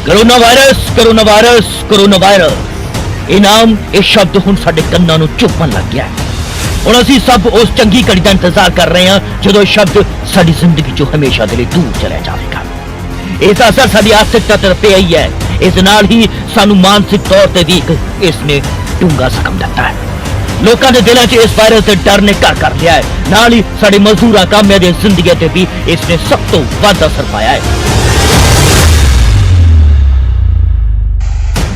Corona virus corona virus ये नाम ये शब्द हुण साडे कन्नां नूं चुभन लग गया है। हुण असीं सब उस चंगी घड़ी दा इंतजार कर रहे हैं जदों ये शब्द साडी जिंदगी चों हमेशा दे लई दूर चला जाएगा। इसदा असर साडी आर्थिकता ते पिया ही है। इस नाल ही सानू मानसिक तौर ते भी इसने डूंगा जख्म दिता है। लोकां दे दिलां 'च इस वायरस दे डर ने घर कर लिया है। नाल ही साडे मजदूरां कामियां दी जिंदगी ते भी इसने सब तो वध असर पाया है।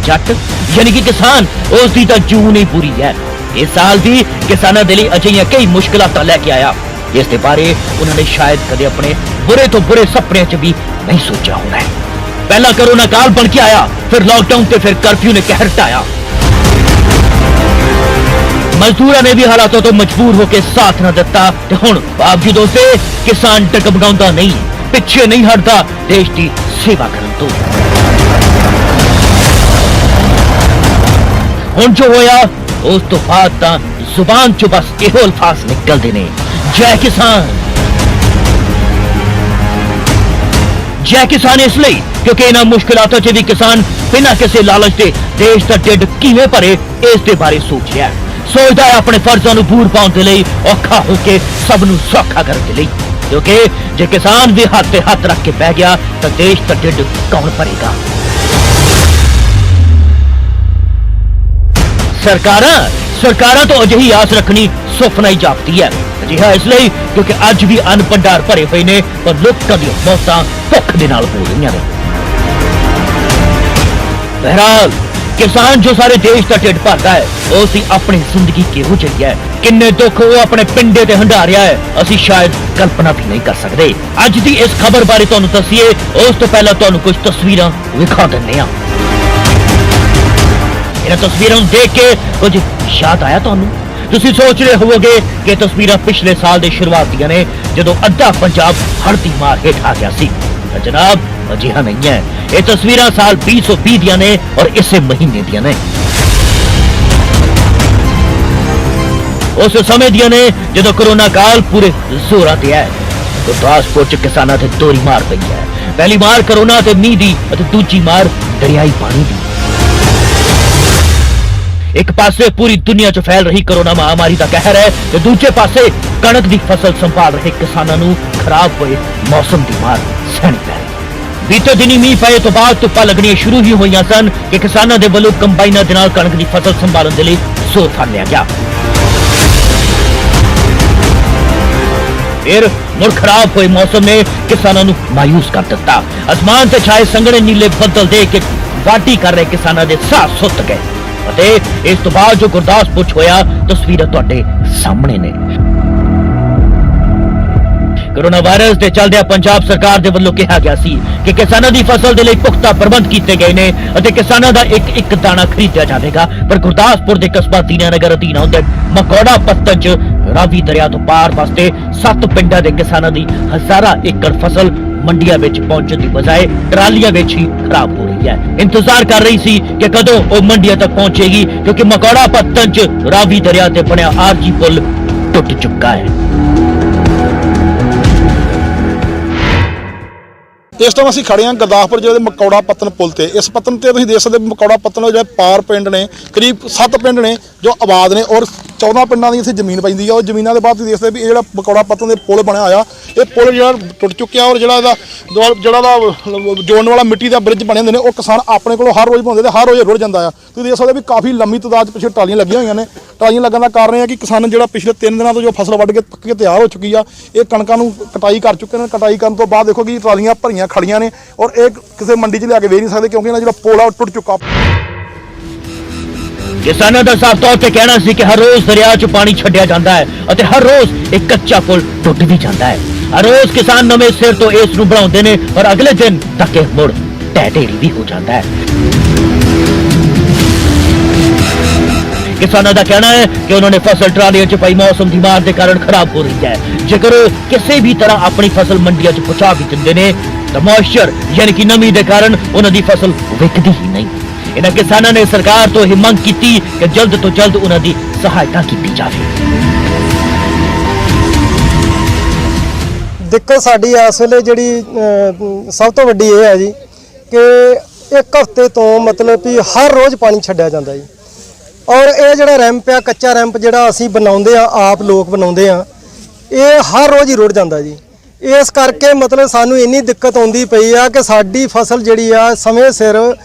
जट यानी कि किसान उसकी तो जून ही पूरी है। इस साल भी किसानों के लिए अजिहियां कई मुश्किलां लेके आया जिसके बारे उन्होंने शायद कदे अपने बुरे तो बुरे सपने च भी नहीं सोचा होना है। पहला कोरोना काल बन के आया, फिर लॉकडाउन ते फिर कर्फ्यू ने कहर ढाया। मजदूरों ने भी हालातों तो मजबूर होकर साथ न दिता ते हुण बावजूद उसदे किसान डगमगाउंदा नहीं, पिछे नहीं हटता देश की सेवा करन तो। हुण जो होया उस तो बाद तां जुबान चो बस इहो अल्फाज निकलदे ने, जय किसान। जय किसान इसलिए क्योंकि इन्हां मुश्किलातों च भी किसान बिना किसी लालच के देश का ढिड किवें भरे इस बारे सोच रहा है। सोचता है अपने फर्जां नूं पूर पाउण दे लई, औखा होके सब नूं सौखा करन दे लई। क्योंकि जे किसान भी हाथ ते हाथ रख के बह गया तो देश का ढिड कौन भरेगा? सरकारां तो अजिही आस रखनी सुपना ही जापती है। अजिहा इसलिए क्योंकि अज भी अन्न भंडार भरे हुए ने पर लोगों दी मौतां भुख दे नाल हो रही ने। बहरहाल किसान जो सारे देश का ढिड भरदा है उसकी अपनी जिंदगी किहो जी है, किन्ने दुख वो अपने पिंडे ते हंडारिया है, असी शायद कल्पना भी नहीं कर सकते। अज की इस खबर बारे तुहानूं दस्सीए उस तो पहला तुहानूं कुछ तस्वीरां विखा दिंदे हां। इन्हां तस्वीरां देख के कुछ याद आया तुहानूं? तुसीं सोच रहे होवोगे कि तस्वीरां पिछले साल की शुरुआत दियां ने जदों अद्धा पंजाब हड़ दी मार हेठ आ गया सी। जनाब अजिहा नहीं है, ये तस्वीरां साल 2020 दियां ने और इसे महीने दियां ने। उस समय दियां ने जदों कोरोना काल पूरे जोरां ते है। गुरदासपुर च किसानां ते दोहरी मार पई है। पहली मार कोरोना ते मींह दी अते दूजी मार दरियाई पानी दी। एक पासे पूरी दुनिया च फैल रही कोरोना महामारी का कहर है तो दूजे पासे कणक की फसल संभाल रहे किसानों नूं खराब हुए मौसम की मार सहनी पै रही। बीते दिनी मीह पए तो बाद धुप्पां लगनियां शुरू ही हुई सन कि किसानों के वलों कंबाइनां दे नाल कणक की फसल संभालण दे लई जोर फड़ लिया गया। फिर मुड़ खराब हुए मौसम ने किसानों नूं मायूस कर दिता। आसमान से छाए संघने नीले बदल देख के वाढी कर रहे किसानों के साह सुत गए। इस तो बाद जो गुरदासपुर होया तस्वीर तुहाडे सामने ने। कोरोना वायरस के चलदे पंजाब सरकार के वल्लों कहा गया सी कि किसानों की फसल के लिए पुख्ता प्रबंध किए गए ने अते किसानों का एक दाना खरीदा जाएगा। पर गुरदासपुर के कस्बा दीनानगर अधीन आउंदे मकौड़ा पत्तन च रावी दरिया तो पार वास्ते 7 पिंडां के किसानों की हजारां एकड़ फसल मंडिया पहुंचने की बजाय ट्रालियां ही खराब हो रही है। इंतजार कर रही सी कि कदों वो मंडिया तक पहुंचेगी क्योंकि मकौड़ा पत्तन च रावी दरिया ते बनिया आरजी पुल टुट चुका है। इस टाइम असीं खड़े हाँ गुरदासपुर जिले मकौड़ा पत्तन पुल ते। इस पत्तन ते तुसीं देख सकदे मकौड़ा पत्तन जो पार पिंड ने करीब 7 पिंड ने जो आबाद ने और 14 पिंडां दी इत्थे जमीन पैंदी है और जमीनां दे बाद तुसीं देखदे भी जिहड़ा मकौड़ा पत्तन दे पुल बनया होया ये पुल जिहड़ा टुट चुक्या और जिहड़ा जोड़न वाला मिट्टी का ब्रिज बने होंदे ने वो किसान अपने कोलों हर रोज़ बनाउंदे ते हर रोज़ रुड़ जांदा आ। तुसीं देख सकदे भी काफ़ी लंबी तादाद पिछे टालियां लगियां होईयां ने। टालियां लगन दा कारण है कि किसान जिहड़ा पिछले 3 दिनों तो जो फसल वड्ढ के पक्की तैयार हो चुकी आ ये कणकां नूं कटाई कर चुके हैं। कटाई करन तो बाद देखो कि ट्रालियां भरियां खड़ियां ने और एक किसी मंडी च लिया के वेच नहीं सकते क्योंकि जो पुल आ टुट चुका। किसानों का साफ तौर पर कहना सी कि हर रोज दरिया च पानी छड्डिया जाता है और हर रोज एक कच्चा पुल टुट भी जाता है। हर रोज किसान नवे सिर तो इस नूं बनाउंदे ने और अगले दिन तक मुड़ ढह ढेरी भी हो जाता है। किसानों का कहना है कि उन्होंने फसल ट्रालियां च पई मौसम की मार के कारण खराब हो रही है। जेकर किसी भी तरह अपनी फसल मंडिया च पहुंचा भी दिंदे ने तो मॉइस्चर यानी कि नमी के कारण उन्होंने फसल विकदी ही नहीं। इन्हां किसानों ने सरकार तो यह मंग की कि जल्द तो जल्द उन्होंने सहायता की जाए। दिक्कत साडी इस वेले जिहड़ी सब तो वड्डी ये है जी कि ਇੱਕ ਹਫ਼ਤੇ ਤੋਂ ਮਤਲਬ ਵੀ ਹਰ ਰੋਜ਼ ਪਾਣੀ ਛੱਡਿਆ ਜਾਂਦਾ ਜੀ। ਔਰ ਇਹ ਜਿਹੜਾ ਰੈਂਪ ਆ, ਕੱਚਾ ਰੈਂਪ ਜਿਹੜਾ ਅਸੀਂ ਬਣਾਉਂਦੇ ਆ, ਆਪ ਲੋਕ ਬਣਾਉਂਦੇ ਆ, ਇਹ ਹਰ ਰੋਜ਼ ਹੀ ਰੁੜ ਜਾਂਦਾ ਜੀ। ਇਸ ਕਰਕੇ ਮਤਲਬ ਸਾਨੂੰ ਇੰਨੀ ਦਿੱਕਤ ਆਉਂਦੀ ਪਈ ਆ ਕਿ ਸਾਡੀ ਫਸਲ ਜਿਹੜੀ ਆ ਸਮੇਂ ਸਿਰ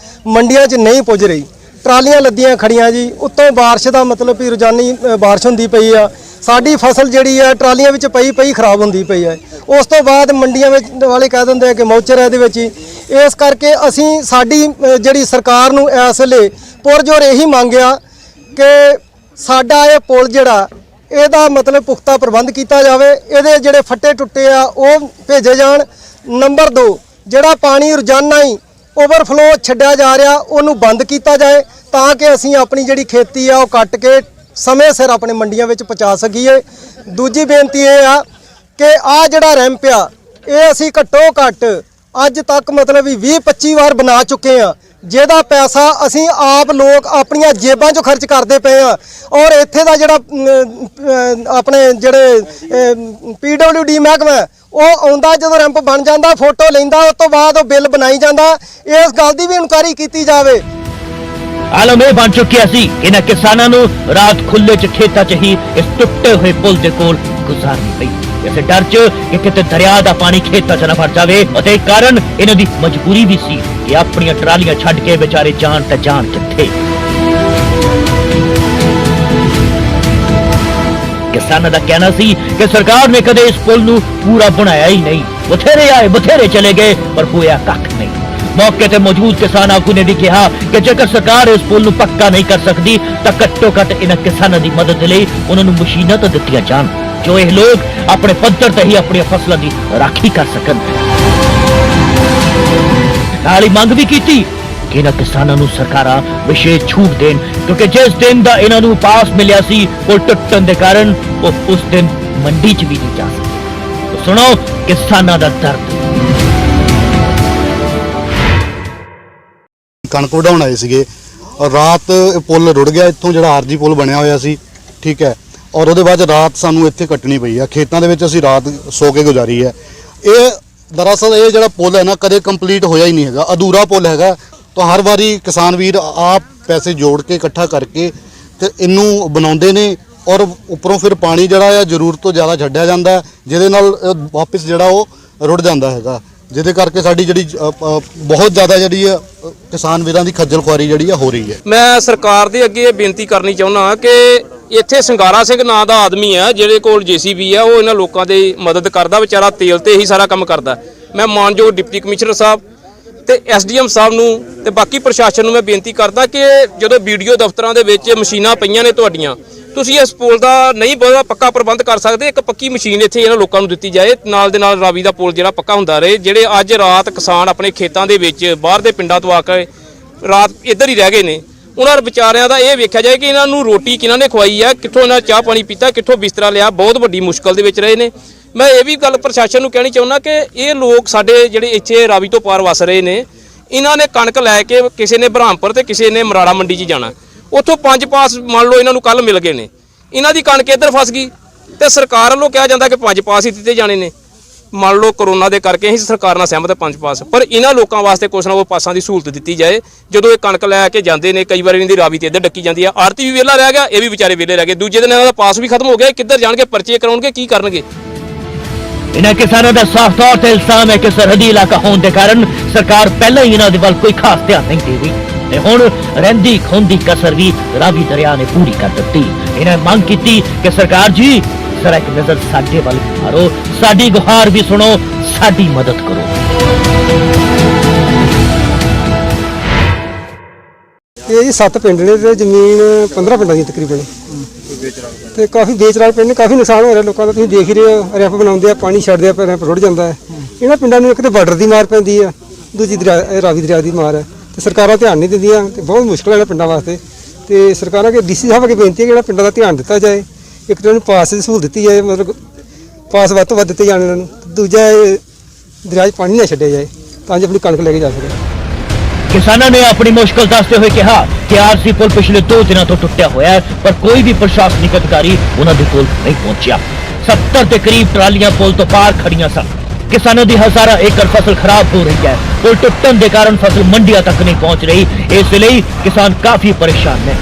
ਮੰਡੀਆਂ 'ਚ ਨਹੀਂ ਪੁੱਜ ਰਹੀ। ਟਰਾਲੀਆਂ ਲੱਦੀਆਂ ਖੜੀਆਂ ਜੀ, ਉੱਤੋਂ ਬਾਰਿਸ਼ ਦਾ ਮਤਲਬ ਵੀ ਰੋਜ਼ਾਨੀ ਬਾਰਿਸ਼ ਹੁੰਦੀ ਪਈ ਆ, ਸਾਡੀ ਫਸਲ ਜਿਹੜੀ ਆ ਟਰਾਲੀਆਂ ਵਿੱਚ ਪਈ ਖਰਾਬ ਹੁੰਦੀ ਪਈ ਆ। ਉਸ ਤੋਂ ਬਾਅਦ ਮੰਡੀਆਂ ਵਿੱਚ ਵਾਲੇ ਕਹਿ ਦਿੰਦੇ ਆ ਕਿ ਮੌਚਰ ਹੈ ਇਹਦੇ ਵਿੱਚ ਹੀ। ਇਸ ਕਰਕੇ ਅਸੀਂ ਸਾਡੀ ਜਿਹੜੀ ਸਰਕਾਰ ਨੂੰ ਇਸ ਵੇਲੇ ਪੁਰਜੋਰ ਇਹੀ ਮੰਗਿਆ ਕਿ ਸਾਡਾ ਇਹ ਪੁਲ ਜਿਹੜਾ ਇਹਦਾ ਮਤਲਬ ਪੁਖਤਾ ਪ੍ਰਬੰਧ ਕੀਤਾ ਜਾਵੇ, ਇਹਦੇ ਜਿਹੜੇ ਫੱਟੇ ਟੁੱਟੇ ਆ ਉਹ ਭੇਜੇ ਜਾਣ। ਨੰਬਰ 2, ਜਿਹੜਾ ਪਾਣੀ ਰੋਜ਼ਾਨਾ ਹੀ ਓਵਰਫਲੋ ਛੱਡਿਆ ਜਾ ਰਿਹਾ ਉਹਨੂੰ ਬੰਦ ਕੀਤਾ ਜਾਏ ਤਾਂ ਕਿ ਅਸੀਂ ਆਪਣੀ ਜਿਹੜੀ ਖੇਤੀ ਆ ਉਹ ਕੱਟ ਕੇ ਸਮੇਂ ਸਿਰ ਆਪਣੇ ਮੰਡੀਆਂ ਵਿੱਚ ਪਹੁੰਚਾ ਸਕੀਏ। ਦੂਜੀ ਬੇਨਤੀ ਇਹ ਆ ਕਿ ਆ ਜਿਹੜਾ ਰੈਂਪ ਆ ਇਹ ਅਸੀਂ ਘੱਟੋ ਘੱਟ ਅੱਜ ਤੱਕ ਮਤਲਬ ਵੀ 20-25 ਵਾਰ ਬਣਾ ਚੁੱਕੇ ਆ, ਜਿਹਦਾ ਪੈਸਾ ਅਸੀਂ ਆਪ ਲੋਕ ਆਪਣੀਆਂ ਜੇਬਾਂ 'ਚੋਂ ਖਰਚ ਕਰਦੇ ਪਏ ਆ। ਔਰ ਇੱਥੇ ਦਾ ਜਿਹੜਾ ਆਪਣੇ ਜਿਹੜੇ PWD ਮਹਿਕਮਾ ਉਹ ਆਉਂਦਾ, ਜਦੋਂ ਰੈਂਪ ਬਣ ਜਾਂਦਾ ਫੋਟੋ ਲੈਂਦਾ, ਉਸ ਤੋਂ ਬਾਅਦ ਉਹ ਬਿੱਲ ਬਣਾਈ ਜਾਂਦਾ। ਇਸ ਗੱਲ ਦੀ ਵੀ ਇਨਕੁਆਇਰੀ ਕੀਤੀ ਜਾਵੇ। ਆਲਮ ਇਹ ਬਣ ਚੁੱਕਿਆ ਸੀ ਕਿ ਇਹਨਾਂ ਕਿਸਾਨਾਂ ਨੂੰ ਰਾਤ ਖੁੱਲੇ 'ਚ ਖੇਤਾਂ 'ਚ ਹੀ ਇਸ ਟੁੱਟੇ ਹੋਏ ਪੁਲ ਦੇ ਕੋਲ ਗੁਜ਼ਾਰਨੀ ਪਈ, ਇਸੇ ਡਰ 'ਚ ਕਿ ਕਿਤੇ ਦਰਿਆ ਦਾ ਪਾਣੀ ਖੇਤਾਂ 'ਚ ਨਾ ਭਰ ਜਾਵੇ। ਅਤੇ ਕਾਰਨ ਇਹਨਾਂ ਦੀ ਮਜਬੂਰੀ ਵੀ ਸੀ ਕਿ ਆਪਣੀਆਂ ਟਰਾਲੀਆਂ ਛੱਡ ਕੇ ਵਿਚਾਰੇ ਜਾਣ ਤਾਂ ਜਾਣ ਕਿੱਥੇ। ਕਿਸਾਨਾਂ ਦਾ ਕਹਿਣਾ ਸੀ ਕਿ ਸਰਕਾਰ ਨੇ ਕਦੇ ਇਸ ਪੁਲ ਨੂੰ ਪੂਰਾ ਬਣਾਇਆ ਹੀ ਨਹੀਂ। ਬਥੇਰੇ ਆਏ ਬਥੇਰੇ ਚਲੇ ਗਏ ਪਰ ਹੋਇਆ ਕੱਖ ਨਹੀਂ। ਮੌਕੇ ਤੇ ਮੌਜੂਦ ਕਿਸਾਨ ਆਗੂ ਨੇ ਵੀ ਕਿਹਾ ਕਿ ਜੇਕਰ ਸਰਕਾਰ ਇਸ ਪੁਲ ਨੂੰ ਪੱਕਾ ਨਹੀਂ ਕਰ ਸਕਦੀ ਤਾਂ ਘੱਟੋ ਘੱਟ ਇਹਨਾਂ ਕਿਸਾਨਾਂ ਦੀ ਮਦਦ ਲਈ ਉਹਨਾਂ ਨੂੰ ਮਸ਼ੀਨਾਂ ਤਾਂ ਦਿੱਤੀਆਂ ਜਾਣ ਜੋ ਇਹ ਲੋਕ ਆਪਣੇ ਪੱਧਰ ਤੇ ਹੀ ਆਪਣੀਆਂ ਫਸਲਾਂ ਦੀ ਰਾਖੀ ਕਰ ਸਕਣ। ਨਾਲ ਹੀ ਮੰਗ ਵੀ ਕੀਤੀ ਕਿ ਇਹਨਾਂ ਕਿਸਾਨਾਂ ਨੂੰ ਸਰਕਾਰਾਂ ਵਿਸ਼ੇਸ਼ ਛੂਟ ਦੇਣ, ਕਿਉਂਕਿ ਜਿਸ ਦਿਨ ਦਾ ਇਹਨਾਂ ਨੂੰ ਪਾਸ ਮਿਲਿਆ ਸੀ ਪੁਲ ਟੁੱਟਣ ਦੇ ਕਾਰਨ ਉਹ ਉਸ ਦਿਨ ਮੰਡੀ 'ਚ ਵੀ ਨਹੀਂ ਜਾ ਸਕੇ। ਸੁਣੋ ਕਿਸਾਨਾਂ ਦਾ ਦਰਦ। ਕਣਕ ਵਢਾਉਣ ਆਏ ਸੀਗੇ ਔਰ ਰਾਤ ਪੁਲ ਰੁੜ ਗਿਆ, ਇੱਥੋਂ ਜਿਹੜਾ ਆਰਜੀ ਪੁਲ ਬਣਿਆ ਹੋਇਆ ਸੀ, ਠੀਕ ਹੈ, ਔਰ ਉਹਦੇ ਬਾਅਦ ਰਾਤ ਸਾਨੂੰ ਇੱਥੇ ਕੱਟਣੀ ਪਈ ਆ। ਖੇਤਾਂ ਦੇ ਵਿੱਚ ਅਸੀਂ ਰਾਤ ਸੋ ਕੇ ਗੁਜ਼ਾਰੀ ਹੈ। ਇਹ ਦਰਅਸਲ ਇਹ ਜਿਹੜਾ ਪੁਲ ਹੈ ਨਾ ਕਦੇ ਕੰਪਲੀਟ ਹੋਇਆ ਹੀ ਨਹੀਂ ਹੈਗਾ, ਅਧੂਰਾ ਪੁਲ ਹੈਗਾ। ਤਾਂ ਹਰ ਵਾਰੀ ਕਿਸਾਨ ਵੀਰ ਆਪ ਪੈਸੇ ਜੋੜ ਕੇ ਇਕੱਠਾ ਕਰਕੇ ਤੇ ਇਹਨੂੰ ਬਣਾਉਂਦੇ ਨੇ ਔਰ ਉੱਪਰੋਂ ਫਿਰ ਪਾਣੀ ਜਿਹੜਾ ਆ ਜ਼ਰੂਰਤ ਤੋਂ ਜ਼ਿਆਦਾ ਛੱਡਿਆ ਜਾਂਦਾ, ਜਿਹਦੇ ਨਾਲ ਵਾਪਸ ਜਿਹੜਾ ਉਹ ਰੁੜ ਜਾਂਦਾ ਹੈਗਾ, ਜਿਹਦੇ ਕਰਕੇ ਸਾਡੀ ਜਿਹੜੀ ਬਹੁਤ ਜ਼ਿਆਦਾ ਜਿਹੜੀ ਕਿਸਾਨ ਵੀਰਾਂ ਦੀ ਖੱਜਲ ਖੁਆਰੀ ਜਿਹੜੀ ਆ ਹੋ ਰਹੀ ਹੈ। ਮੈਂ ਸਰਕਾਰ ਦੇ ਅੱਗੇ ਇਹ ਬੇਨਤੀ ਕਰਨੀ ਚਾਹੁੰਦਾ ਕਿ ਇੱਥੇ ਸੰਗਾਰਾ ਸਿੰਘ ਨਾਂ ਦਾ ਆਦਮੀ ਆ ਜਿਹਦੇ ਕੋਲ JCB ਆ, ਉਹ ਇਹਨਾਂ ਲੋਕਾਂ ਦੀ ਮਦਦ ਕਰਦਾ, ਵਿਚਾਰਾ ਤੇਲ ਤੇ ਹੀ ਸਾਰਾ ਕੰਮ ਕਰਦਾ। ਮੈਂ ਮਾਨਯੋਗ ਡਿਪਟੀ ਕਮਿਸ਼ਨਰ ਸਾਹਿਬ ਤੇ SDM ਸਾਹਿਬ ਨੂੰ ਤੇ ਬਾਕੀ ਪ੍ਰਸ਼ਾਸਨ ਨੂੰ ਮੈਂ ਬੇਨਤੀ ਕਰਦਾ ਕਿ ਜਦੋਂ BDO ਦਫ਼ਤਰਾਂ ਦੇ ਵਿੱਚ ਮਸ਼ੀਨਾਂ ਪਈਆਂ ਨੇ ਤੁਹਾਡੀਆਂ, ਤੁਸੀਂ ਇਸ ਪੁਲ ਦਾ ਨਹੀਂ ਬਹੁਤ ਪੱਕਾ ਪ੍ਰਬੰਧ ਕਰ ਸਕਦੇ, ਇੱਕ ਪੱਕੀ ਮਸ਼ੀਨ ਇੱਥੇ ਇਹਨਾਂ ਲੋਕਾਂ ਨੂੰ ਦਿੱਤੀ ਜਾਏ। ਨਾਲ ਦੇ ਨਾਲ ਰਾਵੀ ਦਾ ਪੁਲ ਜਿਹੜਾ ਪੱਕਾ ਹੁੰਦਾ ਰਹੇ। ਜਿਹੜੇ ਅੱਜ ਰਾਤ ਕਿਸਾਨ ਆਪਣੇ ਖੇਤਾਂ ਦੇ ਵਿੱਚ ਬਾਹਰ ਦੇ ਪਿੰਡਾਂ ਤੋਂ ਆ ਕੇ ਰਾਤ ਇੱਧਰ ਹੀ ਰਹਿ ਗਏ ਨੇ, ਉਹਨਾਂ ਵਿਚਾਰਿਆਂ ਦਾ ਇਹ ਵੇਖਿਆ ਜਾਏ ਕਿ ਇਹਨਾਂ ਨੂੰ ਰੋਟੀ ਕਿਹਨਾਂ ਨੇ ਖਵਾਈ ਆ, ਕਿੱਥੋਂ ਇਹਨਾਂ ਚਾਹ ਪਾਣੀ ਪੀਤਾ, ਕਿੱਥੋਂ ਬਿਸਤਰਾ ਲਿਆ। ਬਹੁਤ ਵੱਡੀ ਮੁਸ਼ਕਲ ਦੇ ਵਿੱਚ ਰਹੇ ਨੇ। ਮੈਂ ਇਹ ਵੀ ਗੱਲ ਪ੍ਰਸ਼ਾਸਨ ਨੂੰ ਕਹਿਣੀ ਚਾਹੁੰਦਾ ਕਿ ਇਹ ਲੋਕ ਸਾਡੇ ਜਿਹੜੇ ਇੱਥੇ ਰਾਵੀ ਤੋਂ ਪਾਰ ਵਸ ਰਹੇ ਨੇ, ਇਹਨਾਂ ਨੇ ਕਣਕ ਲੈ ਕੇ ਕਿਸੇ ਨੇ ਬ੍ਰਹਮਪੁਰ ਤੇ ਕਿਸੇ ਨੇ ਮਰਾੜਾ ਮੰਡੀ 'ਚ ਜਾਣਾ, ਉੱਥੋਂ 5 ਪਾਸ ਮੰਨ ਲਓ ਇਹਨਾਂ ਨੂੰ ਕੱਲ ਮਿਲ ਗਏ ਨੇ, ਇਹਨਾਂ ਦੀ ਕਣਕ ਇੱਧਰ ਫਸ ਗਈ ਤੇ ਸਰਕਾਰ ਵੱਲੋਂ ਕਿਹਾ ਜਾਂਦਾ ਕਿ 5 ਪਾਸ ਹੀ ਦਿੱਤੇ ਜਾਣੇ ਨੇ। ਮੰਨ ਲਓ ਕਰੋਨਾ ਦੇ ਕਰਕੇ ਅਸੀਂ ਸਰਕਾਰ ਨਾਲ ਸਹਿਮਤ 5 ਪਾਸ, ਪਰ ਇਹਨਾਂ ਲੋਕਾਂ ਵਾਸਤੇ ਕੁਛ ਨਾ ਕੋਈ ਪਾਸਾਂ ਦੀ ਸਹੂਲਤ ਦਿੱਤੀ ਜਾਏ। ਜਦੋਂ ਇਹ ਕਣਕ ਲੈ ਕੇ ਜਾਂਦੇ ਨੇ, ਕਈ ਵਾਰ ਇਹਨਾਂ ਦੀ ਰਾਵੀ ਤੇ ਇੱਧਰ ਡੱਕੀ ਜਾਂਦੀ ਆ, ਆੜਤੀ ਵੀ ਵਿਹਲਾ ਰਹਿ ਗਿਆ, ਇਹ ਵੀ ਵਿਚਾਰੇ ਵਿਹਲੇ ਰਹਿ ਗਏ। ਦੂਜੇ ਦਿਨ ਇਹਨਾਂ ਦਾ ਪਾਸ ਵੀ ਖਤਮ ਹੋ ਗਿਆ, ਕਿੱਧਰ ਜਾਣਗੇ, ਪਰਚੇ ਕਰਾਉਣਗੇ, ਕੀ ਕਰਨਗੇ। ਇਹਨਾਂ ਕਿਸਾਨਾਂ ਦਾ ਸਾਫ਼ ਤੌਰ ਤੇ ਇਲਜ਼ਾਮ ਹੈ ਕਿ ਸਰਹੱਦੀ ਇਲਾਕਾ ਹੋਣ ਦੇ ਕਾਰਨ ਸਰਕਾਰ ਪਹਿਲਾਂ ਹੀ ਇਹਨਾਂ ਦੇ ਵੱਲ ਕੋਈ ਖਾਸ ਧਿਆਨ ਨਹੀਂ ਦੇ ਰਹੀ ਤੇ ਹੁਣ ਰਹਿੰਦੀ ਖੁੰਦੀ ਕਸਰ ਵੀ ਰਾਵੀ ਦਰਿਆ ਨੇ ਪੂਰੀ ਕਰ ਦਿੱਤੀ। ਇਹਨਾਂ ਮੰਗ ਕੀਤੀ ਕਿ ਸਰਕਾਰ ਜੀ ਜ਼ਰਾ ਇੱਕ ਨਜ਼ਰ ਸਾਡੇ ਵੱਲ ਮਾਰੋ, ਸਾਡੀ ਗੁਹਾਰ ਵੀ ਸੁਣੋ, ਸਾਡੀ ਮਦਦ ਕਰੋ। ਇਹ ਜੀ 7 ਪਿੰਡ ਨੇ ਤੇ ਜ਼ਮੀਨ 15 ਪਿੰਡਾਂ ਦੀ ਤਕਰੀਬਨ ਤੇ ਕਾਫੀ ਵੇਚਰਾਲ ਪਿੰਡ ਨੇ, ਕਾਫੀ ਨੁਕਸਾਨ ਹੋ ਰਿਹਾ ਲੋਕਾਂ ਦਾ। ਤੁਸੀਂ ਦੇਖ ਹੀ ਰਹੇ ਹੋ, ਰੈਂਪ ਬਣਾਉਂਦੇ ਆ, ਪਾਣੀ ਛੱਡਦੇ ਆ, ਰੈਂਪ ਰੁੜ ਜਾਂਦਾ ਹੈ। ਇਹਨਾਂ ਪਿੰਡਾਂ ਨੂੰ ਇੱਕ ਤੇ ਬਾਰਡਰ ਦੀ ਮਾਰ ਪੈਂਦੀ ਆ, ਦੂਜੀ ਰਾਵੀ ਦਰਿਆ ਦੀ ਮਾਰ ਹੈ ਤੇ ਸਰਕਾਰਾਂ ਧਿਆਨ ਨਹੀਂ ਦਿੰਦੀਆਂ ਤੇ ਬਹੁਤ ਮੁਸ਼ਕਲ ਹੈ ਪਿੰਡਾਂ ਵਾਸਤੇ। ਤੇ ਸਰਕਾਰਾਂ ਅੱਗੇ DC ਸਾਹਿਬ ਅੱਗੇ ਬੇਨਤੀ ਹੈ ਕਿ ਜਿਹੜਾ ਪਿੰਡਾਂ ਦਾ ਧਿਆਨ ਦਿੱਤਾ ਜਾਏ, ਇੱਕ ਤਾਂ ਇਹਨੂੰ ਪਾਸ ਦੀ ਸਹੂਲਤ ਦਿੱਤੀ ਜਾਏ, ਮਤਲਬ ਪਾਸ ਵੱਧ ਤੋਂ ਵੱਧ ਦਿੱਤੇ ਜਾਣ ਇਹਨਾਂ ਨੂੰ। ਦੂਜਾ ਦਰਿਆ 'ਚ ਪਾਣੀ ਨਾ ਛੱਡਿਆ ਜਾਏ ਤਾਂ ਜੋ ਆਪਣੀ ਕਣਕ ਲੈ ਕੇ ਜਾ ਸਕੇ। ਕਿਸਾਨਾਂ ਨੇ ਆਪਣੀ ਮੁਸ਼ਕਲ ਦੱਸਦੇ ਹੋਏ ਕਿਹਾ ਕਿ ਆਰਸੀ ਪੁਲ ਪਿਛਲੇ 2 ਦਿਨਾਂ ਤੋਂ ਟੁੱਟਿਆ ਹੋਇਆ ਹੈ ਪਰ ਕੋਈ ਵੀ ਪ੍ਰਸ਼ਾਸਨਿਕ ਅਧਿਕਾਰੀ ਉਹਨਾਂ ਦੇ ਕੋਲ ਨਹੀਂ ਪਹੁੰਚਿਆ। 70 ਦੇ ਕਰੀਬ ਟਰਾਲੀਆਂ ਪੁਲ ਤੋਂ ਪਾਰ ਖੜੀਆਂ ਸਨ किसानों की हजारों एकड़ फसल खराब हो रही है। पुल टुटन के कारण फसल मंडियां तक नहीं पहुंच रही, इसलिए किसान काफी परेशान ने।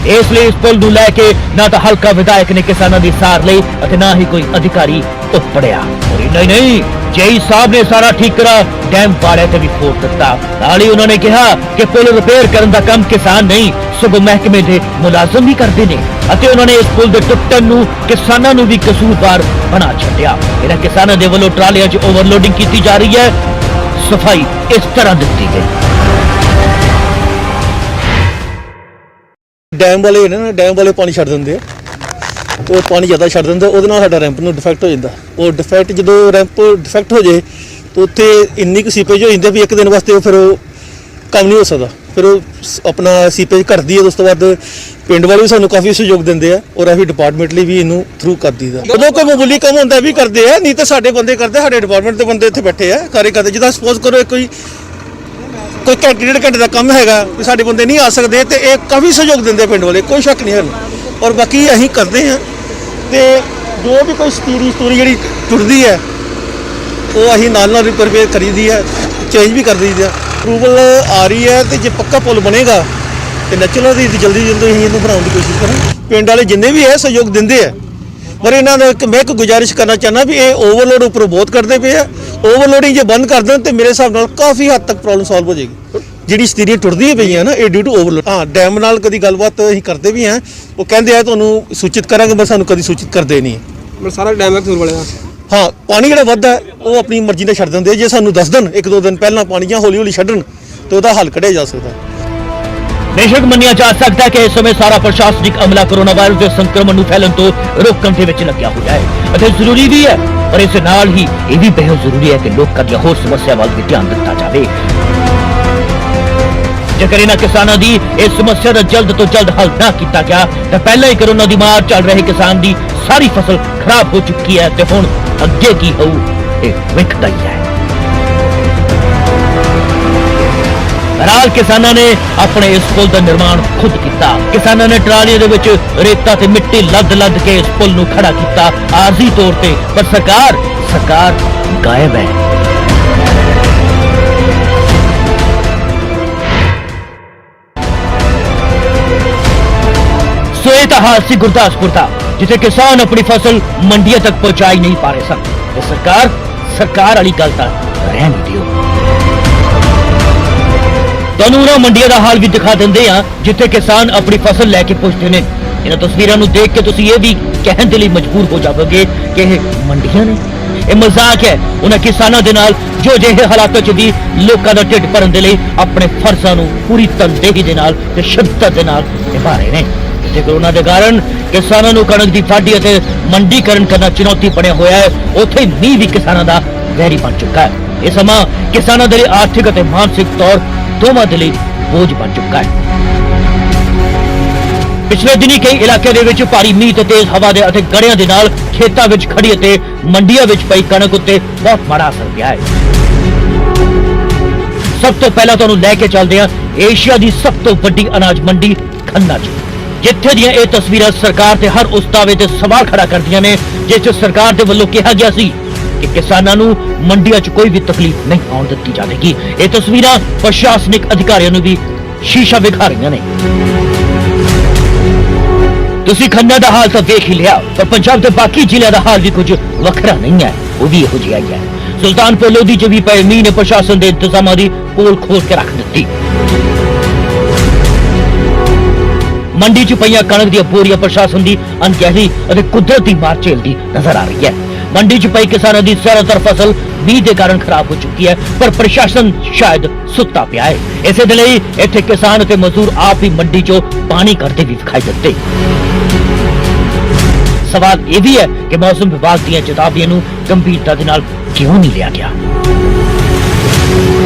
इसलिए इस पुल ਨੂੰ ਲੈ ਕੇ ਨਾ ਤਾਂ ਹਲਕਾ ਵਿਧਾਇਕ ਨੇ ਕਿਸਾਨਾਂ ਦੀ ਸਾਰ ਲਈ ਅਤੇ ਨਾ ਹੀ ਕੋਈ ਅਧਿਕਾਰੀ ਉਪੜਿਆ। ਨਹੀਂ ਜੇਈ ਸਾਹਿਬ ਨੇ ਸਾਰਾ ਠੀਕ ਕਰਾ ਡੈਮ ਵਾਲੇ ਤੇ ਵੀ ਫੋੜ ਦਿੱਤਾ। ਨਾਲ ਹੀ ਉਹਨਾਂ ਨੇ ਕਿਹਾ ਕਿ ਪੁਲ ਰਿਪੇਅਰ ਕਰਨ ਦਾ ਕੰਮ ਕਿਸਾਨ ਨਹੀਂ ਸਗੋਂ ਮਹਿਕਮੇ ਦੇ ਮੁਲਾਜ਼ਮ ਹੀ ਕਰਦੇ ਨੇ ਅਤੇ ਉਹਨਾਂ ਨੇ ਇਸ ਪੁਲ ਦੇ ਟੁੱਟਣ ਨੂੰ ਕਿਸਾਨਾਂ ਨੂੰ ਵੀ ਕਸੂਰਵਾਰ ਬਣਾ ਛੱਡਿਆ। ਇਹਨਾਂ ਕਿਸਾਨਾਂ ਦੇ ਵੱਲੋਂ ਟਰਾਲੀਆਂ 'ਚ ਓਵਰਲੋਡਿੰਗ ਕੀਤੀ ਜਾ ਰਹੀ ਹੈ। ਸਫਾਈ ਇਸ ਤਰ੍ਹਾਂ ਦਿੱਤੀ ਗਈ। ਡੈਮ ਵਾਲੇ ਨੇ ਨਾ ਡੈਮ ਵਾਲੇ ਪਾਣੀ ਛੱਡ ਦਿੰਦੇ ਆ, ਉਹ ਪਾਣੀ ਜ਼ਿਆਦਾ ਛੱਡ ਦਿੰਦਾ, ਉਹਦੇ ਨਾਲ ਸਾਡਾ ਰੈਂਪ ਨੂੰ ਡਿਫੈਕਟ ਹੋ ਜਾਂਦਾ। ਉਹ ਡਿਫੈਕਟ ਜਦੋਂ ਰੈਂਪ ਡਿਫੈਕਟ ਹੋ ਜੇ ਤਾਂ ਉੱਥੇ ਇੰਨੀ ਕੁ ਸੀਪੇਜ ਹੋ ਜਾਂਦੀ ਵੀ ਇੱਕ ਦਿਨ ਵਾਸਤੇ ਫਿਰ ਉਹ ਕੰਮ ਨਹੀਂ ਹੋ ਸਕਦਾ। ਫਿਰ ਉਹ ਆਪਣਾ ਸੀਪੇਜ ਘਟਦੀ ਹੈ। ਉਸ ਤੋਂ ਬਾਅਦ ਪਿੰਡ ਵਾਲੇ ਵੀ ਸਾਨੂੰ ਕਾਫੀ ਸਹਿਯੋਗ ਦਿੰਦੇ ਆ ਔਰ ਅਸੀਂ ਡਿਪਾਰਟਮੈਂਟਲੀ ਵੀ ਇਹਨੂੰ ਥਰੂ ਕਰ ਦਈਦਾ। ਜਦੋਂ ਕੋਈ ਮਾਮੂਲੀ ਕੰਮ ਹੁੰਦਾ ਵੀ ਕਰਦੇ ਆ, ਨਹੀਂ ਤਾਂ ਸਾਡੇ ਬੰਦੇ ਕਰਦੇ, ਸਾਡੇ ਡਿਪਾਰਟਮੈਂਟ ਦੇ ਬੰਦੇ ਇੱਥੇ ਬੈਠੇ ਆ ਕਾਰੇ ਕਰਦੇ। ਜਿੱਦਾਂ ਸਪੋਜ਼ ਕਰੋ ਕੋਈ ਘੰਟੇ ਡੇਢ ਘੰਟੇ ਦਾ ਕੰਮ ਹੈਗਾ ਵੀ ਸਾਡੇ ਬੰਦੇ ਨਹੀਂ ਆ ਸਕਦੇ ਤੇ ਇਹ ਕਾਫੀ ਸਹਿਯੋਗ ਦਿੰਦੇ ਪਿੰਡ ਵਾਲੇ, ਕੋਈ ਸ਼ੱਕ ਨਹੀਂ ਹਨ। ਔਰ ਬਾਕੀ ਅਸੀਂ ਕਰਦੇ ਹਾਂ ਤੇ ਜੋ ਵੀ ਕੋਈ ਸਟੋਰੀ ਜਿਹੜੀ ਟੁੱਟਦੀ ਹੈ ਉਹ ਅਸੀਂ ਨਾਲ ਰਿਪੇਅਰ ਕਰੀਦੀ ਹੈ, ਚੇਂਜ ਵੀ ਕਰ ਦਈਦੀ ਹੈ। ਅਪਰੂਵਲ ਆ ਰਹੀ ਹੈ ਤੇ ਜੇ ਪੱਕਾ ਪੁਲ ਬਣੇਗਾ ਤੇ ਨੈਚੁਰਲ ਦੀ ਜਲਦੀ ਅਸੀਂ ਇਹਨੂੰ ਬਣਾਉਣ ਦੀ ਕੋਸ਼ਿਸ਼ ਕਰਾਂਗੇ। ਪਿੰਡ ਵਾਲੇ ਜਿੰਨੇ ਵੀ ਹੈ ਸਹਿਯੋਗ ਦਿੰਦੇ ਆ, ਪਰ ਇਹਨਾਂ ਦਾ ਮੈਂ ਇੱਕ ਗੁਜ਼ਾਰਿਸ਼ ਕਰਨਾ ਚਾਹੁੰਦਾ ਵੀ ਇਹ ਓਵਰਲੋਡ ਉੱਪਰੋਂ ਬਹੁਤ ਕਰਦੇ ਪਏ ਆ। ਓਵਰਲੋਡਿੰਗ ਜੇ ਬੰਦ ਕਰ ਦੇਣ ਤੇ ਮੇਰੇ ਹਿਸਾਬ ਨਾਲ ਕਾਫੀ ਹੱਦ ਤੱਕ ਪ੍ਰੋਬਲਮ ਸੋਲਵ ਹੋ ਜਾਏਗੀ। ਜਿਹੜੀ ਸਥਿਤੀਆਂ ਟੁੱਟਦੀਆਂ ਪਈਆਂ ਨਾ ਇਹ ਡਿਊ ਟੂ ਓਵਰਲੋਡ। ਹਾਂ, ਡੈਮ ਨਾਲ ਕਦੀ ਗੱਲਬਾਤ ਅਸੀਂ ਕਰਦੇ ਵੀ ਹਾਂ, ਉਹ ਕਹਿੰਦੇ ਆ ਤੁਹਾਨੂੰ ਸੂਚਿਤ ਕਰਾਂਗੇ, ਬਸ ਸਾਨੂੰ ਕਦੀ ਸੂਚਿਤ ਕਰਦੇ ਨਹੀਂ। ਮਤਲਬ ਸਾਰਾ ਡੈਮ ਹੈ ਕਸੂਰ ਵਾਲੇ ਦਾ। ਹਾਂ, ਪਾਣੀ ਜਿਹੜਾ ਵੱਧਦਾ ਉਹ ਆਪਣੀ ਮਰਜ਼ੀ ਨਾਲ ਛੱਡ ਦਿੰਦੇ। ਜੇ ਸਾਨੂੰ ਦੱਸ ਦੇਣ ਇੱਕ ਦੋ ਦਿਨ ਪਹਿਲਾਂ ਪਾਣੀ ਜਾਂ ਹੌਲੀ ਹੌਲੀ ਛੱਡਣ ਤੇ ਉਹਦਾ ਹੱਲ ਕੱਢਿਆ ਜਾ ਸਕਦਾ। बेशक मन्निया जा सकता है कि इस समय सारा प्रशासनिक अमला कोरोना वायरस के संक्रमण फैलन तो रोकने के लग्या हो जाए जरूरी भी है, पर इस नाल ही यह भी बेहद जरूरी है कि लोगों की होर समस्या वाल भी ध्यान दिता जाए। जेकर इन्हां किसानां दी इस समस्या का जल्द तो जल्द हल ना किया गया तो पहले ही कोरोना की मार चल रहे किसान की सारी फसल खराब हो चुकी है तो हुण अगे की होऊ ये विखदा ही है। बहरहाल किसानों ने अपने इस पुल का निर्माण खुद किया। किसानों ने ट्रालियों दे विच रेता ते मिट्टी लद के इस पुल नूं खड़ा किया आरजी तौर पे, पर सरकार गायब है। सो ये था हाल सी गुरदासपुर था जिथे किसान अपनी फसल मंडिया तक पहुंचाई नहीं पा रहे सन। तो सरकार वाली गल तां रहन दिओ। ਤੁਹਾਨੂੰ ਉਹਨਾਂ ਮੰਡੀਆਂ ਦਾ ਹਾਲ ਵੀ ਦਿਖਾ ਦਿੰਦੇ ਆ ਜਿੱਥੇ ਕਿਸਾਨ ਆਪਣੀ ਫਸਲ ਲੈ ਕੇ ਪੁੱਜਦੇ ਨੇ। ਇਹਨਾਂ ਤਸਵੀਰਾਂ ਨੂੰ ਦੇਖ ਕੇ ਤੁਸੀਂ ਇਹ ਵੀ ਕਹਿਣ ਦੇ ਲਈ ਮਜਬੂਰ ਹੋ ਜਾਵੋਗੇ ਕਿ ਇਹ ਮੰਡੀਆਂ ਨੇ। ਇਹ ਮਜ਼ਾਕ ਹੈ ਉਹਨਾਂ ਕਿਸਾਨਾਂ ਦੇ ਨਾਲ ਜੋ ਜਿਹੇ ਹਾਲਾਤਾਂ 'ਚ ਵੀ ਲੋਕਾਂ ਦਾ ਢਿੱਡ ਭਰਨ ਦੇ ਲਈ ਆਪਣੇ ਫਰਜ਼ਾਂ ਨੂੰ ਪੂਰੀ ਤਨਦੇਹੀ ਦੇ ਨਾਲ ਤੇ ਸ਼ਿੱਦਤ ਦੇ ਨਾਲ ਨਿਭਾ ਰਹੇ ਨੇ। ਜਿੱਥੇ ਕੋਰੋਨਾ ਦੇ ਕਾਰਨ ਕਿਸਾਨਾਂ ਨੂੰ ਕਣਕ ਦੀ ਵਾਢੀ ਅਤੇ ਮੰਡੀਕਰਨ ਕਰਨਾ ਚੁਣੌਤੀ ਬਣਿਆ ਹੋਇਆ ਹੈ, ਉੱਥੇ ਮੀਂਹ ਵੀ ਕਿਸਾਨਾਂ ਦਾ ਵੈਰੀ ਬਣ ਚੁੱਕਾ ਹੈ। ਇਹ ਸਮਾਂ ਕਿਸਾਨਾਂ ਦੇ ਲਈ ਆਰਥਿਕ ਅਤੇ ਮਾਨਸਿਕ ਤੌਰ दोवां दे लई बोझ बन चुका है। पिछले दिनी कई इलाके दे विच भारी मींह ते तेज हवा दे अते गड़ियां दे नाल खेतां विच खड़ी अते मंडियां विच पई कणक उत्ते बहुत माड़ा असर पिया है। सब तो पहला तुहानूं लैके चलदे हां एशिया दी सब तो वड्डी अनाज मंडी खन्ना च, जिथे दियां इह तस्वीरां सरकार ते हर उस दावे ते सवाल खड़ा करदियां ने जिस च सरकार दे वल्लों कहा गया सी कि किसानों नूं मंडियां च कोई भी तकलीफ नहीं आउण दित्ती जाएगी। ये तस्वीरां प्रशासनिक अधिकारियों नूं भी शीशा विखा रही ने। तुसीं खन्ना दा हाल तां वेख ही लिया, पर पंजाब दे बाकी जिले दा हाल भी कुछ वखरा नहीं है, वो भी इहो जिहा ही है। सुल्तानपुर लोधी च भी पए मींह ने प्रशासन दे इंतजामां दी पोल खोल के रख दित्ती। मंडी च पईयां कणक दी बोरियां प्रशासन दी अनगहली अते कुदरत दी मार झेलदी नजर आ रही है। मंडी च पई किसानों की ज्यादातर फसल मींह के कारण खराब हो चुकी है, पर प्रशासन शायद सुता पिया है। इसे दे लई इत्थे किसान ते मजदूर आप ही मंडी चो पानी करते भी दिखाई दिते। सवाल यह भी है कि मौसम विभाग दी चेतावनियां नूं गंभीरता दे नाल क्यों नहीं लिया गया।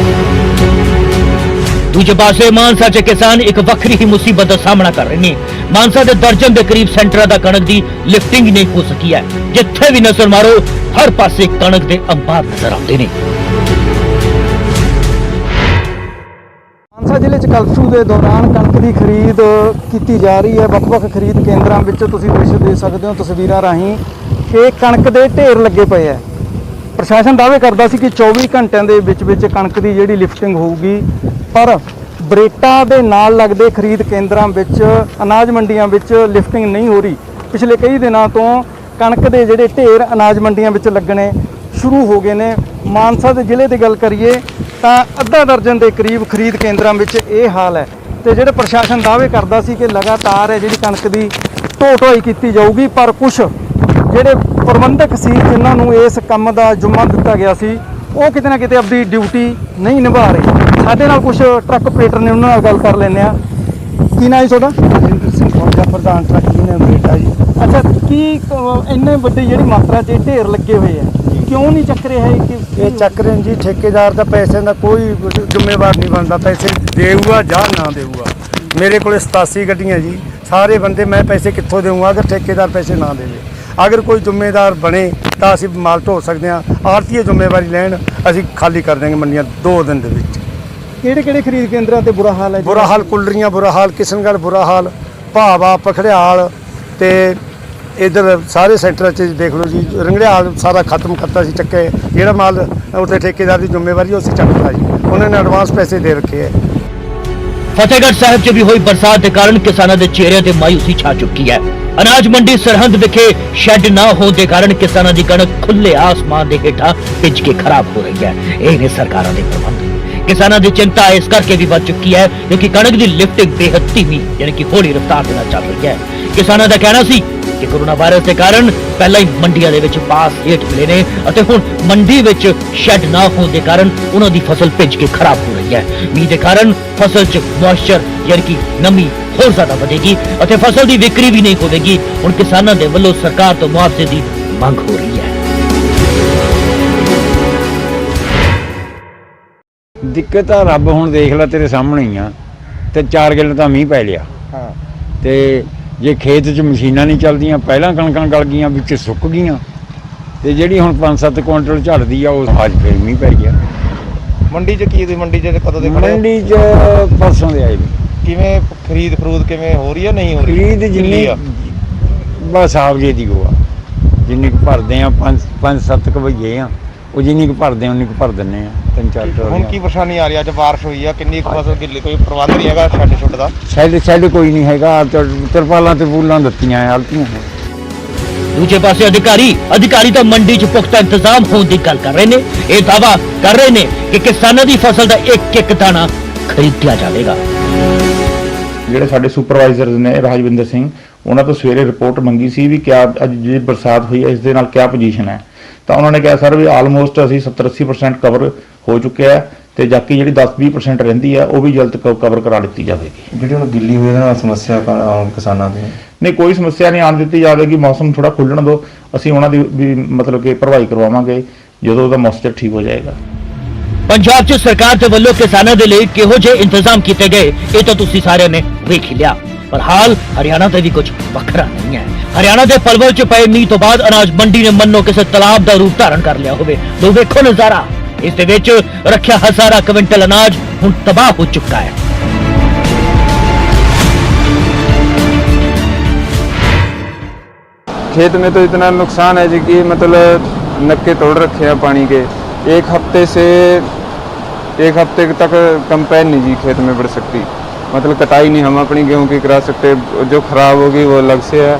दूजे पासे मानसा च किसान एक वक्री ही मुसीबत का सामना कर रहे हैं। मानसा के दर्जन के करीब सेंटरा का कणक की लिफ्टिंग नहीं हो सकी है। जिथे भी नजर मारो हर पासे कणक के अंबार नजर आते हैं। ਮਾਨਸਾ ਜ਼ਿਲ੍ਹੇ 'ਚ ਕਰਫਿਊ ਦੇ ਦੌਰਾਨ ਕਣਕ ਦੀ ਖਰੀਦ ਕੀਤੀ ਜਾ ਰਹੀ ਹੈ। ਵੱਖ-ਵੱਖ ਖਰੀਦ ਕੇਂਦਰਾਂ ਵਿੱਚ ਤੁਸੀਂ ਦ੍ਰਿਸ਼ ਦੇਖ ਸਕਦੇ ਹੋ ਤਸਵੀਰਾਂ ਰਾਹੀਂ ਕਿ ਕਣਕ ਦੇ ਢੇਰ ਲੱਗੇ ਪਏ ਆ। ਪ੍ਰਸ਼ਾਸਨ ਦਾਅਵੇ ਕਰਦਾ ਸੀ ਕਿ 24 ਘੰਟਿਆਂ ਦੇ ਵਿੱਚ ਕਣਕ ਦੀ ਜਿਹੜੀ ਲਿਫਟਿੰਗ ਹੋਊਗੀ, ਪਰ ਬਰੇਟਾਂ ਦੇ ਨਾਲ ਲੱਗਦੇ ਖਰੀਦ ਕੇਂਦਰਾਂ ਵਿੱਚ, ਅਨਾਜ ਮੰਡੀਆਂ ਵਿੱਚ ਲਿਫਟਿੰਗ ਨਹੀਂ ਹੋ ਰਹੀ। ਪਿਛਲੇ ਕਈ ਦਿਨਾਂ ਤੋਂ ਕਣਕ ਦੇ ਜਿਹੜੇ ਢੇਰ ਅਨਾਜ ਮੰਡੀਆਂ ਵਿੱਚ ਲੱਗਣੇ ਸ਼ੁਰੂ ਹੋ ਗਏ ਨੇ। ਮਾਨਸਾ ਦੇ ਜ਼ਿਲ੍ਹੇ ਦੀ ਗੱਲ ਕਰੀਏ ਤਾਂ ਅੱਧਾ ਦਰਜਨ ਦੇ ਕਰੀਬ ਖਰੀਦ ਕੇਂਦਰਾਂ ਵਿੱਚ ਇਹ ਹਾਲ ਹੈ। ਤੇ ਜਿਹੜੇ ਪ੍ਰਸ਼ਾਸਨ ਦਾਅਵੇ ਕਰਦਾ ਸੀ ਕਿ ਲਗਾਤਾਰ ਹੈ ਜਿਹੜੀ ਕਣਕ ਦੀ ਢੋਈ ਕੀਤੀ ਜਾਊਗੀ, ਪਰ ਕੁਝ ਜਿਹੜੇ ਪ੍ਰਬੰਧਕ ਸੀ ਜਿਨ੍ਹਾਂ ਨੂੰ ਇਸ ਕੰਮ ਦਾ ਜ਼ਿੰਮਾ ਦਿੱਤਾ ਗਿਆ ਸੀ, ਉਹ ਕਿਤੇ ਨਾ ਕਿਤੇ ਆਪਣੀ ਡਿਊਟੀ ਨਹੀਂ ਨਿਭਾ ਰਹੇ। ਸਾਡੇ ਨਾਲ ਕੁਝ ਟਰੱਕ ਆਪਰੇਟਰ ਨੇ, ਉਹਨਾਂ ਨਾਲ ਗੱਲ ਕਰ ਲੈਂਦੇ ਆ। ਕੀ ਨਾਂ ਹੈ ਤੁਹਾਡਾ? ਰਜਿੰਦਰ ਸਿੰਘ ਫੌਜਾ, ਪ੍ਰਧਾਨ ਟਰੱਕ ਯੂਨੀਅਨ ਬੇਟਾ ਜੀ। ਅੱਛਾ, ਕੀ ਇੰਨੇ ਵੱਡੀ ਜਿਹੜੀ ਮਾਤਰਾ 'ਚ ਢੇਰ ਲੱਗੇ ਹੋਏ ਆ, ਕਿਉਂ ਨਹੀਂ ਚੱਕ ਰਿਹਾ ਹੈ? ਕਿ ਇਹ ਚੱਕ ਰਹੇ ਨੇ ਜੀ, ਠੇਕੇਦਾਰ ਦਾ ਪੈਸੇ ਦਾ ਕੋਈ ਜ਼ਿੰਮੇਵਾਰ ਨਹੀਂ ਬਣਦਾ। ਪੈਸੇ ਦੇਊਗਾ ਜਾਂ ਨਾ ਦੇਊਗਾ। ਮੇਰੇ ਕੋਲ 87 ਗੱਡੀਆਂ ਜੀ, ਸਾਰੇ ਬੰਦੇ, ਮੈਂ ਪੈਸੇ ਕਿੱਥੋਂ ਦੇਵਾਂਗਾ ਅਗਰ ਠੇਕੇਦਾਰ ਪੈਸੇ ਨਾ ਦੇਵੇ। ਅਗਰ ਕੋਈ ਜ਼ਿੰਮੇਦਾਰ ਬਣੇ ਤਾਂ ਅਸੀਂ ਮਾਲ ਢੋ ਸਕਦੇ ਹਾਂ। ਆੜ੍ਹਤੀਏ ਜ਼ਿੰਮੇਵਾਰੀ ਲੈਣ, ਅਸੀਂ ਖਾਲੀ ਕਰ ਦੇਵਾਂਗੇ ਮੰਡੀਆਂ 2 ਦਿਨ ਦੇ ਵਿੱਚ। ਕਿਹੜੇ ਖਰੀਦ ਕੇਂਦਰਾਂ ਤੇ ਬੁਰਾ ਹਾਲ ਹੈ? ਬੁਰਾ ਹਾਲ ਕੁਲਰੀਆਂ, ਬੁਰਾ ਹਾਲ ਕਿਸ਼ਨਗੜ੍ਹ, ਬੁਰਾ ਹਾਲ ਭਾਵਾ, ਪਖੜਿਆਲ ਤੇ ਇੱਧਰ ਸਾਰੇ ਸੈਂਟਰਾਂ 'ਚ ਦੇਖ ਲਓ ਜੀ। ਰੰਗੜਿਆਲ ਸਾਰਾ ਖਤਮ ਕਰਤਾ ਸੀ, ਚੱਕੇ ਜਿਹੜਾ ਮਾਲ ਉੱਥੇ ਠੇਕੇਦਾਰ ਦੀ ਜ਼ਿੰਮੇਵਾਰੀ ਉਹ ਅਸੀਂ ਚੱਕਦਾ ਜੀ। ਉਹਨਾਂ ਨੇ ਐਡਵਾਂਸ ਪੈਸੇ ਦੇ ਰੱਖੇ ਹੈ। ਫਤਿਹਗੜ੍ਹ ਸਾਹਿਬ 'ਚ ਵੀ ਹੋਈ ਬਰਸਾਤ ਦੇ ਕਾਰਨ ਕਿਸਾਨਾਂ ਦੇ ਚਿਹਰਿਆਂ ਤੇ ਮਾਯੂਸੀ ਛਾ ਚੁੱਕੀ ਹੈ। ਅਨਾਜ ਮੰਡੀ ਸਰਹੰਦ ਵਿਖੇ ਸ਼ੈੱਡ ਨਾ ਹੋਣ ਦੇ ਕਾਰਨ ਕਿਸਾਨਾਂ ਦੀ ਕਣਕ ਖੁੱਲੇ ਆਸਮਾਨ ਦੇ ਹੇਠਾਂ ਭਿੱਜ ਕੇ ਖਰਾਬ ਹੋ ਰਹੀ ਹੈ। ਇਹ ਨੇ ਸਰਕਾਰਾਂ ਦੇ ਪ੍ਰਬੰਧ। ਕਿਸਾਨਾਂ ਦੀ ਚਿੰਤਾ ਇਸ ਕਰਕੇ ਵੀ ਵੱਧ ਚੁੱਕੀ ਹੈ ਕਿਉਂਕਿ ਕਣਕ ਦੀ ਲਿਫਟਿੰਗ ਬੇਹੱਦ ਧੀਮੀ ਯਾਨੀ ਕਿ ਹੌਲੀ ਰਫ਼ਤਾਰ ਦੇ ਨਾਲ ਚੱਲ ਰਹੀ ਹੈ। ਕਿਸਾਨਾਂ ਦਾ ਕਹਿਣਾ ਸੀ ਕਿ ਕੋਰੋਨਾ ਵਾਇਰਸ ਦੇ ਕਾਰਨ ਪਹਿਲਾਂ ਹੀ ਮੰਡੀਆਂ ਦੇ ਵਿੱਚ ਪਾਸ ਹੇਠ ਮਿਲੇ ਨੇ ਅਤੇ ਹੁਣ ਮੰਡੀ ਵਿੱਚ ਸ਼ੈੱਡ ਨਾ ਹੋਣ ਦੇ ਕਾਰਨ ਉਹਨਾਂ ਦੀ ਫਸਲ ਭਿੱਜ ਕੇ ਖਰਾਬ ਹੋ ਰਹੀ ਹੈ। ਮੀਂਹ ਦੇ ਕਾਰਨ ਫਸਲ 'ਚ ਮੋਇਸਚਰ ਯਾਨੀ ਕਿ ਨਮੀ ਹੋਰ ਜ਼ਿਆਦਾ ਵਧੇਗੀ ਅਤੇ ਫਸਲ ਦੀ ਵਿਕਰੀ ਵੀ ਨਹੀਂ ਹੋਵੇਗੀ। ਹੁਣ ਕਿਸਾਨਾਂ ਦੇ ਵੱਲੋਂ ਸਰਕਾਰ ਤੋਂ ਮੁਆਵਜ਼ੇ ਦੀ ਮੰਗ ਹੋ ਰਹੀ ਹੈ। ਦਿੱਕਤ ਤਾਂ ਰੱਬ ਹੁਣ ਦੇਖ ਲੈ ਤੇਰੇ ਸਾਹਮਣੇ ਹੀ ਆ। ਤੇ 4 ਕਿੱਲੇ ਤਾਂ ਮੀਂਹ ਪੈ ਲਿਆ। ਤੇ ਜੇ ਖੇਤ 'ਚ ਮਸ਼ੀਨਾਂ ਨਹੀਂ ਚੱਲਦੀਆਂ, ਪਹਿਲਾਂ ਕਣਕਾਂ ਗਲ ਗਈਆਂ, ਵਿੱਚ ਸੁੱਕ ਗਈਆਂ, ਤੇ ਜਿਹੜੀ ਹੁਣ 5-7 ਕੁਇੰਟਲ ਝੜਦੀ ਆ ਉਹ ਅੱਜ ਫੇਰ ਮੀਂਹ ਪੈ ਗਿਆ। ਮੰਡੀ 'ਚ ਕੀ ਮੰਡੀ 'ਚ ਕਦੋਂ ਦੇ ਖੜੇ? ਮੰਡੀ 'ਚ ਪਰਸੋਂ ਦੇ ਆਏ ਨੇ। ਕਿਵੇਂ ਖਰੀਦ ਕਿਵੇਂ ਹੋ ਰਹੀ ਹੈ? ਨਹੀਂ ਹੋ ਰਹੀ ਖਰੀਦ ਜਿੰਨੀ ਬਸ ਆਪ ਜੇ ਦੀ ਗੋਆ ਜਿੰਨੀ ਕੁ ਭਰਦੇ ਆ, 5-7 ਕਵਈਏ ਆ, ਉਹ ਜਿੰਨੀ ਕੁ ਭਰਦੇ ਆ ਉਨੀ ਕੁ ਭਰ ਦਿੰਦੇ ਆ। 3-4 ਟਰਾਲੀਆਂ। ਹੁਣ ਕੀ ਪਰੇਸ਼ਾਨੀ ਆ ਰਹੀ? ਅੱਜ ਬਾਰਿਸ਼ ਹੋਈ ਆ, ਕਿੰਨੀ ਫਸਲ ਗਿੱਲੀ, ਕੋਈ ਪ੍ਰਬੰਧ ਨਹੀਂ ਹੈਗਾ ਸ਼ੈੱਡ ਛੁੱਟ ਦਾ? ਸ਼ੈੱਡ ਕੋਈ ਨਹੀਂ ਹੈਗਾ। ਤਰਪਾਲਾਂ ਤੇ ਬੂਲਾਂ ਦਿੱਤੀਆਂ ਆਲਤੀਆਂ। ਦੂਜੇ ਪਾਸੇ ਅਧਿਕਾਰੀ ਤਾਂ ਮੰਡੀ 'ਚ ਪੁਖਤਾ ਇੰਤਜ਼ਾਮ ਹੋਣ ਦੀ ਗੱਲ ਕਰ ਰਹੇ ਨੇ। ਇਹ ਦਾਅਵਾ ਕਰ ਰਹੇ ਨੇ ਕਿ ਕਿਸਾਨਾਂ ਦੀ ਫਸਲ ਦਾ ਇੱਕ ਦਾਣਾ ਖਰੀਦਿਆ ਜਾਵੇਗਾ। ਜਿਹੜੇ ਸਾਡੇ ਸੁਪਰਵਾਈਜ਼ਰਸ ਨੇ ਰਾਜਵਿੰਦਰ ਸਿੰਘ, ਉਹਨਾਂ ਤੋਂ ਸਵੇਰੇ ਰਿਪੋਰਟ ਮੰਗੀ ਸੀ ਵੀ ਕਿਆ ਅੱਜ ਜਿਹੜੀ ਬਰਸਾਤ ਹੋਈ ਹੈ ਇਸ ਦੇ ਨਾਲ ਕਿਆ ਪੋਜੀਸ਼ਨ ਹੈ। ਤਾਂ ਉਹਨਾਂ ਨੇ ਕਿਹਾ ਸਰ ਵੀ ਆਲਮੋਸਟ ਅਸੀਂ 70-80% ਕਵਰ ਹੋ ਚੁੱਕਿਆ ਹੈ ਤੇ ਬਾਕੀ ਜਿਹੜੀ 10-20% ਰਹਿੰਦੀ ਹੈ ਉਹ ਵੀ ਜਲਦ ਕਵਰ ਕਰਾ ਦਿੱਤੀ ਜਾਵੇਗੀ। ਜਿਹੜੀ ਹੁਣ ਗਿੱਲੀ ਹੋਈ, ਇਹਦੇ ਨਾਲ ਸਮੱਸਿਆ ਕਿਸਾਨਾਂ ਦੀ? ਨਹੀਂ, ਕੋਈ ਸਮੱਸਿਆ ਨਹੀਂ ਆਉਣ ਦਿੱਤੀ ਜਾਵੇਗੀ। ਮੌਸਮ ਥੋੜਾ ਖੁੱਲਣ ਦਿਓ, ਅਸੀਂ ਉਹਨਾਂ ਦੀ ਵੀ ਮਤਲਬ ਕਿ ਭਰਵਾਈ ਕਰਵਾਵਾਂਗੇ ਜਦੋਂ ਉਹਦਾ ਮੌਸਚਰ ਠੀਕ ਹੋ ਜਾਏਗਾ। ਪੰਜਾਬ 'ਚ ਸਰਕਾਰ ਦੇ ਵੱਲੋਂ ਕਿਸਾਨਾਂ ਦੇ ਲਈ ਕਿਹੋ ਜਿਹੇ ਇੰਤਜ਼ਾਮ ਕੀਤੇ ਗਏ ਇਹ ਤਾਂ ਤੁਸੀਂ ਸਾਰਿਆਂ ਨੇ ਵੇਖ ਹੀ ਲਿਆ, ਪਰ ਹਾਲ ਹਰਿਆਣਾ ਤੇ ਵੀ ਕੁਝ ਵੱਖਰਾ ਨਹੀਂ ਹੈ। ਹਰਿਆਣਾ ਦੇ ਪਲਵਲ 'ਚ ਪਏ ਮੀਂਹ ਤੋਂ ਬਾਅਦ ਅਨਾਜ ਮੰਡੀ ਨੇ ਮੰਨੋ ਕਿਸੇ ਤਲਾਬ ਦਾ ਰੂਪ ਧਾਰਨ ਕਰ ਲਿਆ ਹੋਵੇ। ਲੋ ਵੇਖੋ ਨਜ਼ਾਰਾ, ਇਸ ਦੇ ਵਿੱਚ ਰੱਖਿਆ ਹਜ਼ਾਰਾਂ ਕੁਇੰਟਲ ਅਨਾਜ ਹੁਣ ਤਬਾਹ ਹੋ ਚੁੱਕਾ ਹੈ। खेत में तो इतना नुकसान है जी कि मतलब नक्के तोड़ रखे हैं पानी के। एक हफ्ते तक कंपेन नहीं जी खेत में बढ़ सकती, मतलब कटाई नहीं हम अपनी गेहूं की करा सकते। जो खराब होगी वो अलग से है,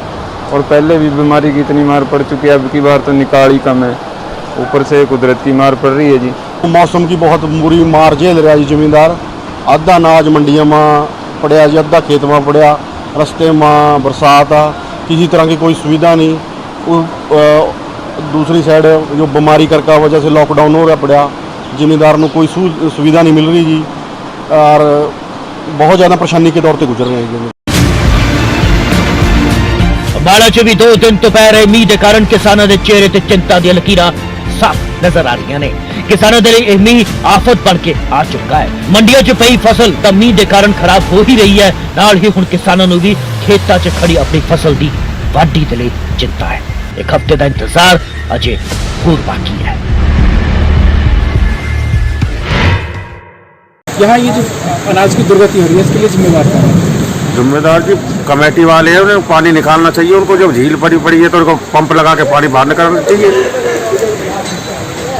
और पहले भी बीमारी की इतनी मार पड़ चुकी है, अब की बार तो निकाल ही कम है, ऊपर से कुदरती मार पड़ रही है जी। मौसम की बहुत बुरी मार झेल रहा जी जमींदार। अद्धा अनाज मंडिया में पड़िया जी, अद्धा खेत में पड़िया, रस्ते में बरसात आ, किसी तरह की कोई सुविधा नहीं। दूसरी साइड जो बीमारी करके वजह से लॉकडाउन हो रहा पड़ा, जिम्मेदार को कोई सुविधा नहीं मिल रही जी, और बहुत ज़्यादा परेशानी के दौर से गुजर रहे हैं। अंबाला च भी 2 दिन तो पै रहे मीह के कारण किसानों के चेहरे ते चिंता दी लकीरां साफ नजर आ रही ने। किसानों के लिए मीह आफत बन के आ चुका है। मंडियों च पई फसल तो मीह के कारण खराब हो ही रही है, नाल ही हुण किसानों नूं भी खेतां च खड़ी अपनी फसल की वाढी के लिए चिंता है। एक हफ्ते का इंतजार अजे होर बाकी है। यहाँ ये जो अनाज की दुर्गति हो रही है इसके लिए जिम्मेवार कौन है? जिम्मेदार जी कमेटी वाले हैं, उन्हें पानी निकालना चाहिए। उनको जब झील पड़ी है तो उनको पंप लगा के पानी बाहर निकालना चाहिए।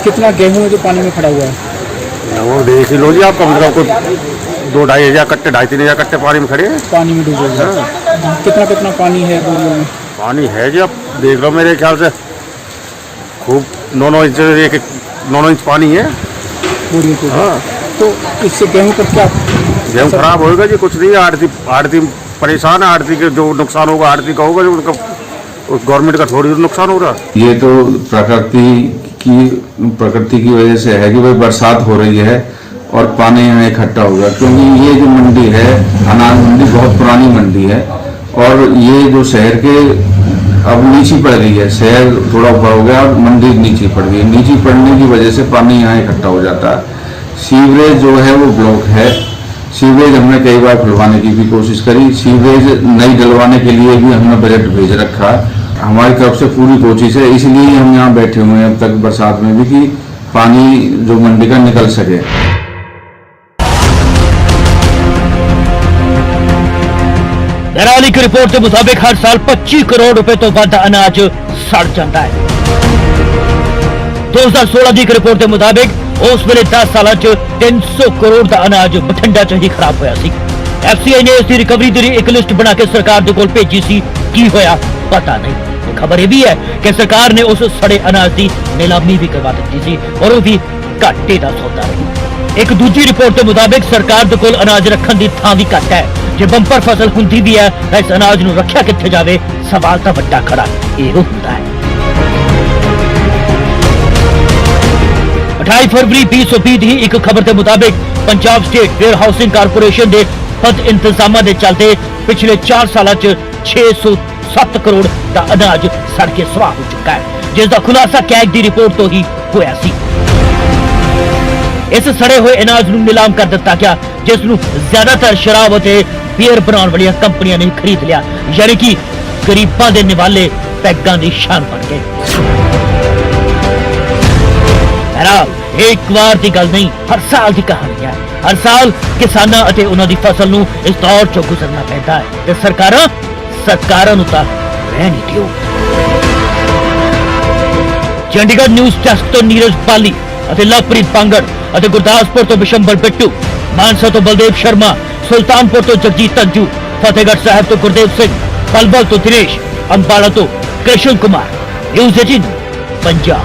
कितना गेहूं है जो पानी में खड़ा हुआ है? वो देख ही लो जी आप, कम से कम को 2-2.5 कट्टे 2.5-3 कट्टे पानी में खड़े हैं। पानी में डूबे हुए हैं। कितना पानी है बोरियों में? पानी है जी, आप देख लो, मेरे ख्याल से खूब 9 इंच 9 इंच पानी है बोरियों को। हाँ, तो इससे गेहूं पर क्या? गेहूँ खराब होएगा जी, कुछ नहीं। आड़ती परेशान है, आड़ती के जो नुकसान होगा आड़ती का होगा, जो उनका गवर्नमेंट का थोड़ी नुकसान हो रहा। ये तो प्रकृति की वजह से है कि भाई बरसात हो रही है और पानी यहाँ इकट्ठा होगा, क्योंकि ये जो मंडी है, अनाज मंडी बहुत पुरानी मंडी है और ये जो शहर के अब नीचे पड़ गई है, शहर थोड़ा ऊपर हो गया और मंडी नीचे पड़ गई। नीचे पड़ने की वजह से पानी यहाँ इकट्ठा हो जाता है। सीवरेज जो है वो ब्लॉक है। सीवरेज हमने कई बार खुलवाने की भी कोशिश करी, सीवरेज नई डलवाने के लिए भी हमने बजट भेज रखा। हमारी तरफ से पूरी कोशिश है, इसलिए हम यहाँ बैठे हुए हैं अब तक बरसात में भी, कि पानी जो मंडी का निकल सके। दराली की रिपोर्ट के मुताबिक हर साल 25 करोड़ रुपए तो ਵੱਧ अनाज सड़ जाता है। 2016 की रिपोर्ट के मुताबिक उस वेले 10 साल 300 करोड़ का अनाज बठिंडा च ही खराब होया सी। एफसीआई ने इसकी रिकवरी दी एक लिस्ट बना के सरकार दे कोल भेजी सी, की होया पता नहीं। खबर यह भी है कि सरकार ने उस सड़े अनाज की नीलामी भी करवा दी थी और वो भी घाटे का सौदा रही। एक दूसरी रिपोर्ट के मुताबिक सरकार दे कोल अनाज रखने की थां भी घट है। जे बंपर फसल हुंदी भी है तो इस अनाज नूं रखिया कित्थे जावे, सवाल तो वड्डा खड़ा इहो हुंदा है। 28 फरवरी 2020 की एक खबर के मुताबिक Punjab state warehousing corporation के बद इंतजाम के चलते पिछले 4 साल 607 करोड़ का अनाज सड़ के स्वाह हो चुका है, जिसका खुलासा कैग की रिपोर्ट तो ही होया सी। इस सड़े हुए अनाज नूं नीलाम कर दिता गया, जिस नूं ज्यादातर शराब और बीयर बनाने वाली कंपनियां ने खरीद लिया, यानी कि गरीबां दे निवाले पैगां दी शान बन गए। एक बार की गल नहीं, हर साल की कहानी है। हर साल किसानां अते उन्हां दी फसल नूं इस दौर चों गुजरना पैंदा है ते सरकारां नूं तां रहण ही दिओ। चंडीगढ़ न्यूज़ डेस्क तो नीरज पाली अते लवप्रीत पांगड़ अते गुरदासपुर तो बिशंबर बिट्टू, मानसा तो बलदेव शर्मा, सुल्तानपुर तो जगजीत तंजू, फतेहगढ़ साहब तो गुरदेव सिंह, पलवल तो दिनेश, अंबाला तो कृष्ण कुमार। न्यूज़ 18 पंजाब।